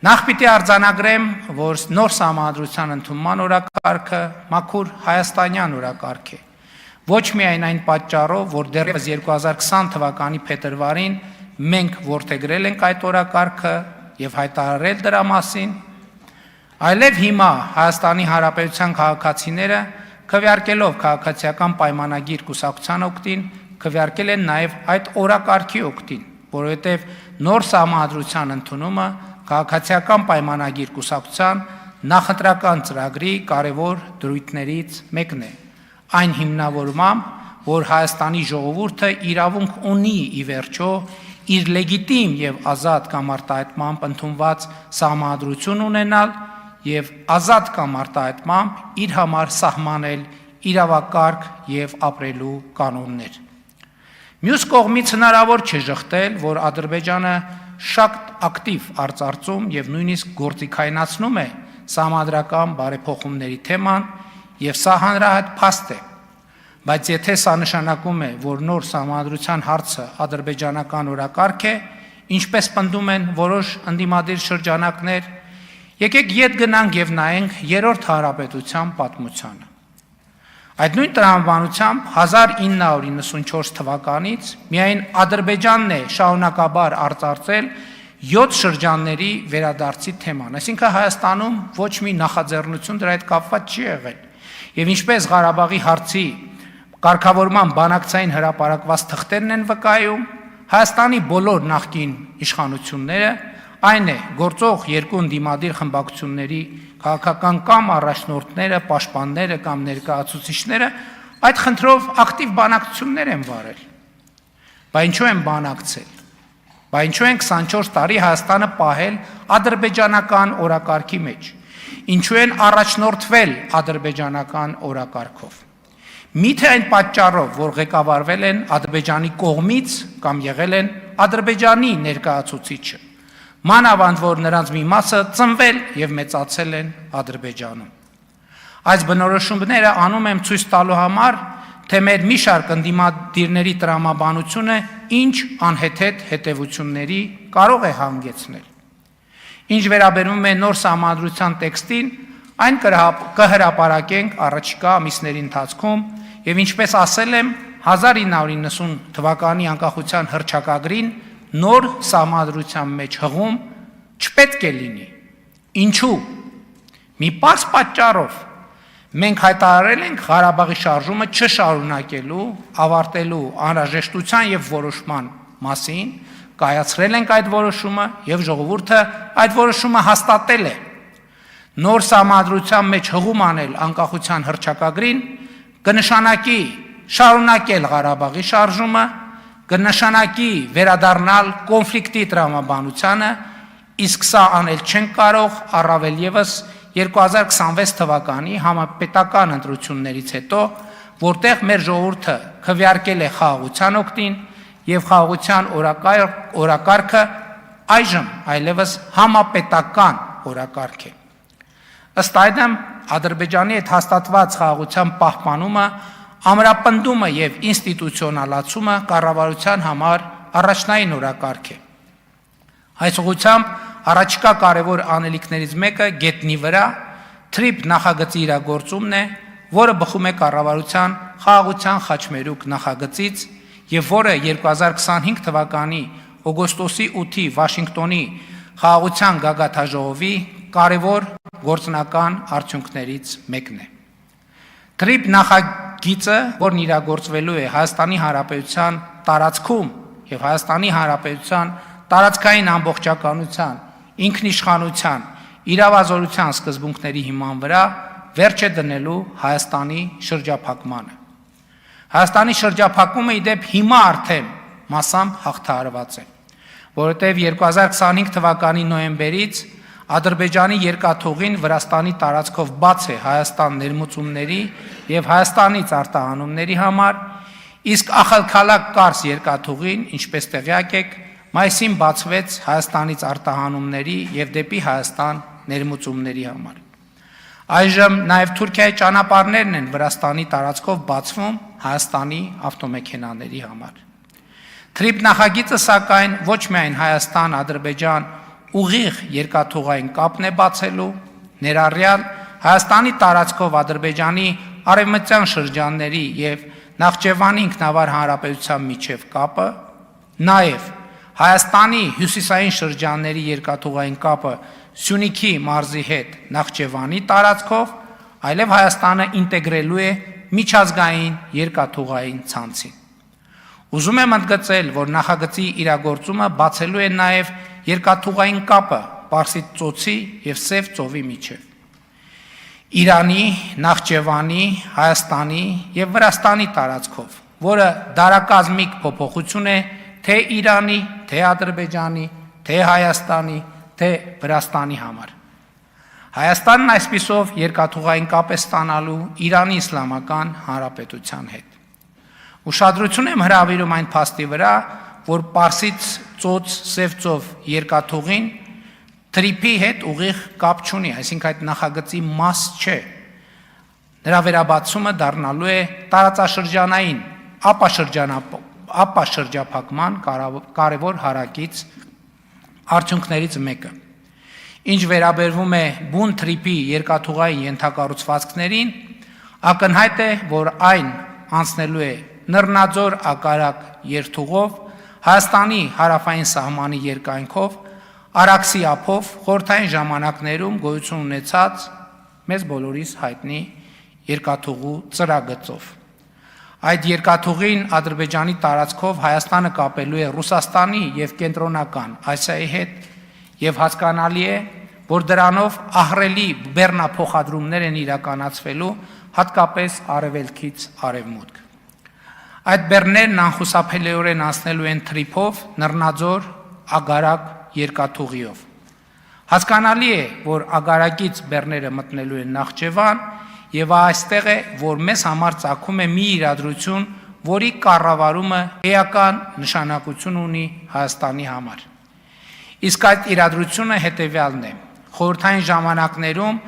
Նախ պիտի արձանագրեմ, որ նոր սահմանադրության ընդունման օրակարգը մաքուր հայաստանյան օրակարգ է։ Ոչ միայն այն պատճառով, որ դեռևս 2020 թվականի փետրվարին մենք որդեգրել ենք այդ օրակարգը եւ հայտարարել դրա մասին, այլև հիմա Հայաստանի Հանրապետության քաղաքացիները քվեարկելով քաղաքացիական պայմանագիր կուսակցության օգտին, քվեարկել են նաև այդ օրակարգի օգտին, որովհետև նոր սահմանադրության ընդունումը քաղաքացիական պայմանագիր կուսակցության նախընտրական ծրագրի կարևոր դրույթներից մեկն է։ Այն հիմնավորմամբ, որ Հայաստանի ժողովուրդը իրավունք ունի ի վերջո իր լեգիտիմ եւ ազատ կամ արտահայտմամբ ընդունված սահմանադրություն ունենալ եւ ազատ կամ արտահայտմամբ իր համար սահմանել իրավակարգ եւ ապրելու կանոններ։ Մյուս կողմից հնարավոր չէ ժխտել, որ Ադրբեջանը շատ ակտիվ արծարծում եւ նույնիսկ գործիքայնացնում է սահմանադրական բարեփոխումների թեման եւ սա հանրահայտ փաստ է, բայց եթե սա նշանակում է, որ նոր սահմանադրության հարցը ադրբեջանական օրակարգ է, ինչպես պնդում են որոշ ընդդիմադիր շրջանակներ, եկեք ետ գնանք եւ նայենք երրորդ հանրապետության պատմությանը։ Այդ նույն տրամաբանությամբ 1994 թվականից միայն Ադրբեջանն է շարունակաբար արծարծել 7 շրջանների վերադարձի թեման, այսինքն Հայաստանում ոչ մի նախաձեռնություն դրա հետ կապված չի եղել։ Եվ ինչպես Ղարաբաղի հարցի կարգավորման բանակցային հրապարակված թղթերն են վկայում, Հայաստանի բոլոր նախկին իշխանությունները, այն է գործող երկու ընդդիմադիր խմբակցությունների քաղաքական կամ առաջնորդները, պաշտպանները կամ ներկայացուցիչները այդ խնդրով ակտիվ բանակցություններ են վարել։ Բայց ինչու են բանակցել։ Բայց ինչու են 24 տարի Հայաստանը պահել ադրբեջանական օրակարգի մեջ։ Ինչու են առաջնորդվել ադրբեջանական օրակարգով։ Միթե այն պատճառով, որ ղեկավարվել են Ադրբեջանի կողմից կամ եղել են Ադրբեջանի ներկայացուցիչը, մանավանդ որ նրանց մի մասը ծնվել եւ մեծացել են Ադրբեջանում։ Այս բնորոշումները անում եմ ցույց տալու համար, թե մեր մի շարք ընդդիմադիրների տրամաբանությունը ինչ անհեթեթ հետևությունների կարող է հանգեցնել։ Ինչ վերաբերում է նոր սահմանադրության տեքստին, այն կհրապարակենք առաջիկա ամիսների ընթացքում եւ ինչպես ասել եմ 1990 թվականի անկախության հռչակագրին նոր սահմանադրության մեջ հղում չպետք է լինի։ Ինչու։ Մի պարզ պատճառով մենք հայտարարել ենք Ղարաբաղի շարժումը չշարունակելու, ավարտելու անհրաժեշտության եւ որոշման մասին, կայացրել ենք այդ որոշումը եւ ժողովուրդը այդ որոշումը հաստատել է։ Նոր սահմանադրության մեջ հղում անել անկախության հռչակագրին կնշանակի շարունակել Ղարաբաղի շարժումը, կնշանակի վերադառնալ կոնֆլիկտի տրամաբանությանը, իսկ սա անել չենք կարող առավել եւս 2026 թվականի համապետական ընտրություններից հետո, որտեղ մեր ժողովուրդը քվեարկել է խաղաղության օգտին եւ խաղաղության օրակարգը այժմ այլևս համապետական օրակարգ է։ Ըստ այդմ Ադրբեջանի հետ հաստատված խաղաղության պահպանումը, ամրապնդումը եւ ինստիտուցիոնալացումը կառավարության համար առաջնային օրակարգ է։ Այս ուղղությամբ առաջիկա կարևոր անելիքներից մեկը գետնի վրա թրիփ նախագծի իրագործումն է, որը բխում է կառավարության խաղաղության խաչմերուկ նախագծից եւ որը 2025 թվականի օգոստոսի 8-ի Վաշինգտոնի խաղաղության գագաթաժողովի կարևոր գործնական արդյունքներից մեկն է։ Թրիփ նախագիծը, որն իրագործվելու է Հայաստանի Հանրապետության տարածքում եւ Հայաստանի Հանրապետության տարածքային ամբողջականության, ինքնիշխանության, իրավազորության սկզբունքների հիման վրա վերջ է դնելու Հայաստանի շրջափակմանը։ Հայաստանի շրջափակումը իդեպ հիմա արդեն մասամբ հաղթահարված է, որովհետև 2025 թվականի նոյեմբերից Ադրբեջանի երկաթուղին Վրաստանի տարածքով բաց է Հայաստան ներմուծումների եւ Հայաստանից արտահանումների համար, իսկ Ախալքալակ Կարս երկաթուղին, ինչպես տեղյակ եք, մայիսին բացվեց Հայաստանից արտահանումների եւ դեպի Հայաստան ներմուծումների համար։ Այժմ նաև Թուրքիայի ճանապարհներն են Վրաստանի տարածքով բացվում Հայաստանի ավտոմեքենաների համար։ Թրիփ նախագիծը սակայն ոչ միայն Հայաստան, Ադրբեջան ուղիղ երկաթուղային կապն է բացելու, ներառյալ Հայաստանի տարածքով Ադրբեջանի արևմտյան շրջանների եւ Նախճեվանի ինքնավար հանրապետության միջև կապը, նաեւ Հայաստանի հյուսիսային շրջանների երկաթուղային կապը Սյունիքի մարզի հետ Նախճեվանի տարածքով, այլև Հայաստանը ինտեգրելու է միջազգային երկաթուղային ցանցին։ Ուզում եմ ընդգծել, որ նախագծի իրագործումը բացելու է նաև երկաթուղային կապը Պարսից ծոցի եւ Սև ծովի միջև։ Իրանի, Նախճեվանի, Հայաստանի եւ Վրաստանի տարածքով, որը դարակազմիկ փոփոխություն է թե Իրանի, թե Ադրբեջանի, թե Հայաստանի, թե Վրաստանի համար։ Հայաստանն այսպիսով երկաթուղային կապ է ստանալու Իրանի Իսլամական Հանրապետության հետ։ Ուշադրություն եմ հրավիրում այն փաստի վրա, որ Պարսից ծոց Սև ծով երկաթուղին Թրիփի հետ ուղիղ կապ չունի, այսինքն այդ նախագծի մաս չէ։ Նրա վերաբացումը դառնալու է տարածաշրջանային ապաշրջափակման կարևոր հարակից արդյունքներից մեկը։ Ինչ վերաբերվում է բուն Թրիփի երկաթուղային ենթակառուցվածքներին, ակնհայտ է, որ այն անցնելու է Նռնաձոր ակարակ երթուղով, Հայաստանի հարավային սահմանի երկայնքով, Արաքսի ափով խորհրդային ժամանակներում գոյություն ունեցած մեզ բոլորիս հայտնի երկաթուղու ծրագծով։ Այդ երկաթուղին Ադրբեջանի տարածքով Հայաստանը կապելու է Ռուսաստանի եւ Կենտրոնական Ասիայի հետ եւ հասկանալի է, որ դրանով ահռելի բեռնափոխադրումներ են իրականացվելու հատկապես արևելքից արևմուտք։ Այդ բեռներն անխուսափելիորեն անցնելու են Թրիփով, Նռնաձոր, Ագարակ երկաթուղիով։ Հասկանալի է, որ ագարակից բեռները մտնելու են Նախճեվան եւ այստեղ է, որ մեզ համար ծագում է մի իրադրություն, որի կառավարումը էական նշանակություն ունի Հայաստանի համար։ Իսկ այդ իրադրությունը հետեւյալն է. խորհրդային ժամանակներում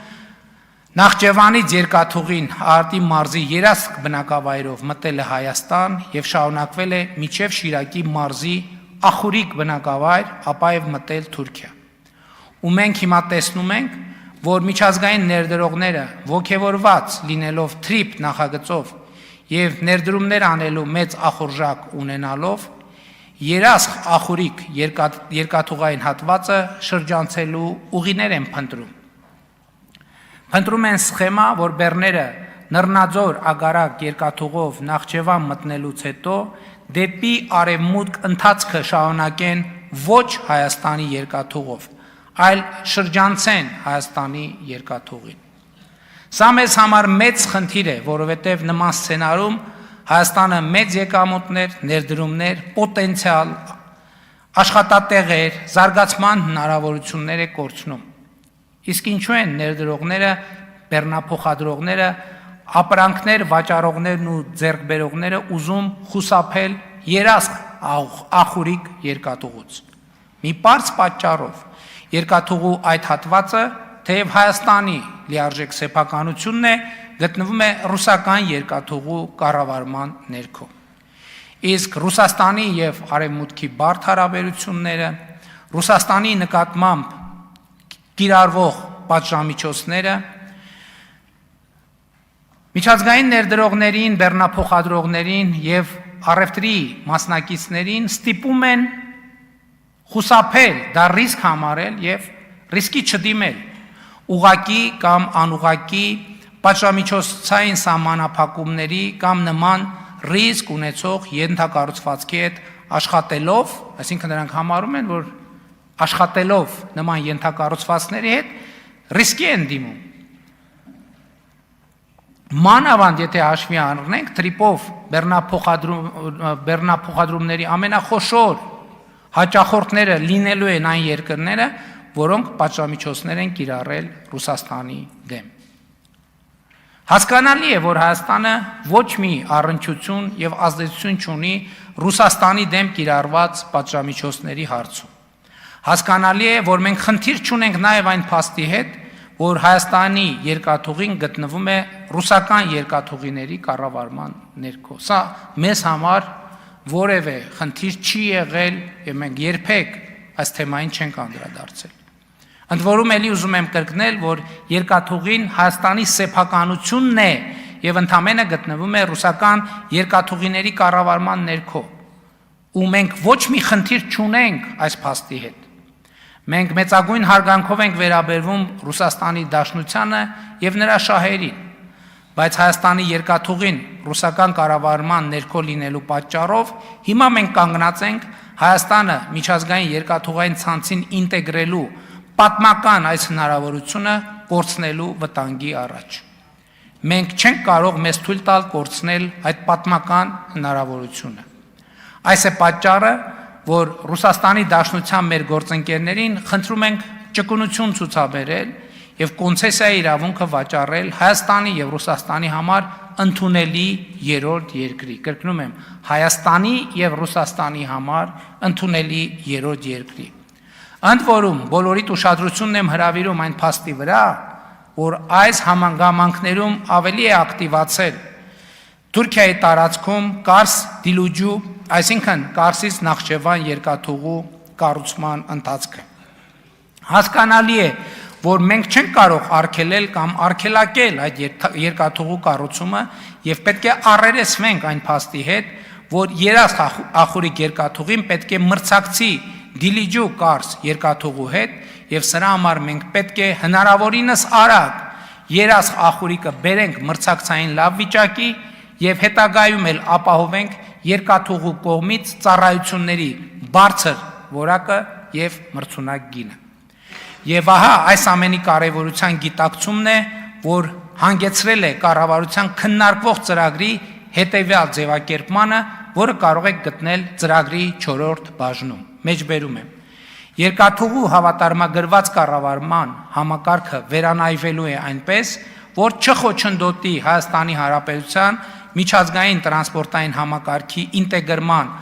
Նախճեվանից երկաթուղին Արտի մարզի երասք բնակավայրով մտել է Հայաստան եւ շարունակվել է մինչեւ Շիրակի մարզի Ախուրիկ բնակավայր, ապա եւ մտել Թուրքիա։ Ու մենք հիմա տեսնում ենք, որ միջազգային ներդրողները ոգևորված լինելով Թրիփ նախագծով եւ ներդրումներ անելու մեծ ախորժակ ունենալով, երասխ Ախուրիկ երկաթուղային հատվածը շրջանցելու ուղիներ են փնտրում։ Փնտրում են սխեմա, որ բեռները Նռնաձոր ագարակ երկաթուղով Նախճեվան մտնելուց հետո դեպի արևմուտք ընթացքը շարունակեն ոչ Հայաստանի երկաթուղով, այլ շրջանցեն Հայաստանի երկաթուղին։ Սա մեզ համար մեծ խնդիր է, որովհետև նման սցենարում Հայաստանը մեծ եկամուտներ, ներդրումներ, պոտենցիալ, աշխատատեղեր, զարգացման հնարավորություններ է կորցնում։ Իսկ ինչու են ներդրողները, բեռնափոխադրողները, ապրանքներ վաճառողներն ու ձեռքբերողները ուզում խուսափել երասխ Ախուրիկ երկաթուղուց։ Մի պարզ պատճառով երկաթուղու այդ հատվածը, թեև Հայաստանի լիարժեք սեփականությունն է, գտնվում է ռուսական երկաթուղու կառավարման ներքո։ Իսկ Ռուսաստանի եւ Արևմուտքի բարդ հարաբերությունները, Ռուսաստանի նկատմամբ կիրառվող պատժամիջոցները միջազգային ներդրողներին, բեռնափոխադրողներին եւ առևտրի մասնակիցներին ստիպում են խուսափել, դա ռիսկ համարել եւ ռիսկի չդիմել, ուղղակի կամ անուղղակի պատժամիջոցային սահմանափակումների կամ նման ռիսկ ունեցող ենթակառուցվածքի հետ աշխատելով, այսինքն նրանք համարում են, որ աշխատելով նման ենթակառուցվածքների հետ ռիսկի են դիմում։ Մանավանդ եթե հաշվի առնենք Թրիփով բեռնափոխադրումների ամենախոշոր հաճախորդները լինելու են այն երկրները, որոնք պատժամիջոցներ են կիրառել Ռուսաստանի դեմ։ Հասկանալի է, որ Հայաստանը ոչ մի առնչություն եւ ազդեցություն չունի Ռուսաստանի դեմ կիրառված պատժամիջոցների հարցում։ Հասկանալի է, որ մենք խնդիր չունենք նաեւ այն փաստի հետ, որ Հայաստանի երկաթուղին գտնվում է ռուսական երկաթուղիների կառավարման ներքո։ Սա մեզ համար որևէ խնդիր չի եղել եւ մենք երբեք այս թեմային չենք անդրադարձել։ Ընդ որում էլի ուզում եմ կրկնել, որ երկաթուղին Հայաստանի սեփականությունն է եւ ընդամենը գտնվում է ռուսական երկաթուղիների կառավարման ներքո։ Ու մենք ոչ մի խնդիր չունենք այս փաստի հետ։ Մենք մեծագույն հարգանքով ենք վերաբերվում Ռուսաստանի Դաշնությանը եւ նրա շահերին, բայց Հայաստանի երկաթուղին ռուսական կառավարման ներքո լինելու պատճառով հիմա մենք կանգնած ենք Հայաստանը միջազգային երկաթուղային ցանցին ինտեգրելու պատմական այս հնարավորությունը կորցնելու վտանգի առաջ։ Մենք չենք կարող մեզ թույլ տալ կորցնել այդ պատմական հնարավորությունը։ Այս է պատճառը, որ Ռուսաստանի Դաշնության մեր գործընկերներին խնդրում ենք ճկունություն ցուցաբերել եւ կոնցեսիայի իրավունքը վաճառել Հայաստանի եւ Ռուսաստանի համար ընդունելի երրորդ երկրի։ Կրկնում եմ, Հայաստանի եւ Ռուսաստանի համար ընդունելի երրորդ երկրի։ Ընդ որում, բոլորիդ ուշադրությունն եմ հրավիրում այն փաստի վրա, որ այս համանգամանքներում ավելի է ակտիվացել Թուրքիայի տարածքում Կարս Դիլուջու, այսինքն Կարսից Նախճեվան երկաթուղու կառուցման ընթացքը։ Հասկանալի է, որ մենք չենք կարող արգելել կամ արգելակել այդ երկաթուղու կառուցումը եւ պետք է առերեսվենք այն փաստի հետ, որ երաս ախուրիկ երկաթուղին պետք է մրցակցի Դիլիջու Կարս երկաթուղու հետ եւ սրա համար մենք պետք է հնարավորինս արագ երաս ախուրիկը բերենք մրցակցային լավ վիճակի եւ հետագայում էլ ապահովենք երկաթուղու կողմից ծառայությունների բարձր որակը եւ մրցունակ գինը։ Եվ ահա այս ամենի կարևորության գիտակցումն է, որ հանգեցրել է կառավարության քննարկվող ծրագրի հետեւյալ ձևակերպմանը, որը կարող եք գտնել ծրագրի 4-րդ բաժնում։ Մեջբերում եմ։ Երկաթուղու հավատարմագրված կառավարման համակարգը վերանայվելու է այնպես, որ չխոչընդոտի Հայաստանի Հանրապետության միջազգային տրանսպորտային համակարգի ինտեգրման